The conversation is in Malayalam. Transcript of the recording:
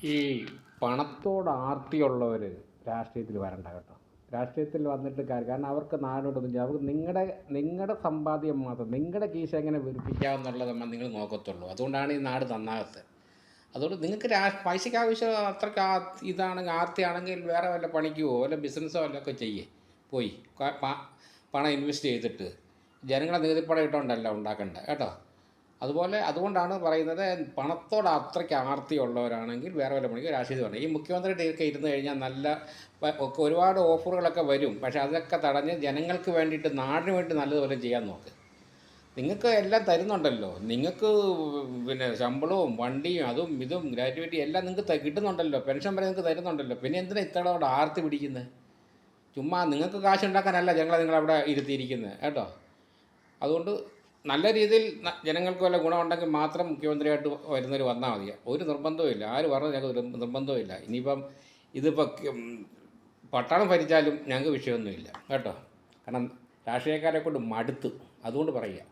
ഈ പണത്തോട് ആർത്തിയുള്ളവർ രാഷ്ട്രീയത്തിൽ വരണ്ട കേട്ടോ. രാഷ്ട്രീയത്തിൽ വന്നിട്ട് കാരണം അവർക്ക് നാടോട്ടൊന്നും അവർക്ക് നിങ്ങളുടെ സമ്പാദ്യം മാത്രം നിങ്ങളുടെ കീശ എങ്ങനെ വീർപ്പിക്കാമെന്നുള്ളത് നിങ്ങൾ നോക്കത്തുള്ളൂ. അതുകൊണ്ടാണ് ഈ നാട് നന്നാകത്ത്. അതുകൊണ്ട് നിങ്ങൾക്ക് പൈസയ്ക്ക് ആവശ്യം അത്രയ്ക്ക് ഇതാണെങ്കിൽ ആർത്തിയാണെങ്കിൽ വേറെ വല്ല പണിക്കുവോ വല്ല ബിസിനസ്സോ വല്ലതൊക്കെ ചെയ്യേ പോയി പണം ഇൻവെസ്റ്റ് ചെയ്തിട്ട് ജനങ്ങളെ നികുതിപ്പണം ഇട്ടുകൊണ്ടല്ല ഉണ്ടാക്കേണ്ടത് കേട്ടോ. അതുകൊണ്ടാണ് പറയുന്നത്, പണത്തോട് അത്രയ്ക്ക് ആർത്തിയുള്ളവരാണെങ്കിൽ വേറെ വല്ല പണിക്ക് രാഷ്ട്രീയത്തിൽ വേണം. ഈ മുഖ്യമന്ത്രിയുടെയൊക്കെ ഇരുന്ന് കഴിഞ്ഞാൽ നല്ല ഒരുപാട് ഓഫറുകളൊക്കെ വരും. പക്ഷേ അതൊക്കെ തടഞ്ഞ് ജനങ്ങൾക്ക് വേണ്ടിയിട്ട് നാടിന് വേണ്ടി നല്ലതുപോലെ ചെയ്യാൻ നോക്ക്. നിങ്ങൾക്ക് എല്ലാം തരുന്നുണ്ടല്ലോ, നിങ്ങൾക്ക് പിന്നെ ശമ്പളവും വണ്ടിയും അതും ഇതും ഗ്രാറ്റുവിറ്റി എല്ലാം നിങ്ങൾക്ക് കിട്ടുന്നുണ്ടല്ലോ, പെൻഷൻ വരെ നിങ്ങൾക്ക് തരുന്നുണ്ടല്ലോ. പിന്നെ എന്തിനാണ് ഇത്രയോടെ ആർത്തി പിടിക്കുന്നത്? ചുമ്മാ നിങ്ങൾക്ക് കാശുണ്ടാക്കാനല്ല നിങ്ങളവിടെ ഇരുത്തിയിരിക്കുന്നത് കേട്ടോ. അതുകൊണ്ട് നല്ല രീതിയിൽ ജനങ്ങൾക്ക് വല്ല ഗുണമുണ്ടെങ്കിൽ മാത്രം മുഖ്യമന്ത്രിയായിട്ട് വരുന്നവർ വന്നാൽ മതി. ഒരു നിർബന്ധവും ആര് പറഞ്ഞത് ഞങ്ങൾക്ക് നിർബന്ധവും ഇനിയിപ്പം ഇതിപ്പോൾ പട്ടാളം ഭരിച്ചാലും ഞങ്ങൾക്ക് വിഷയമൊന്നുമില്ല കേട്ടോ. കാരണം രാഷ്ട്രീയക്കാരെ കൊണ്ട് മടുത്ത്, അതുകൊണ്ട് പറയുക.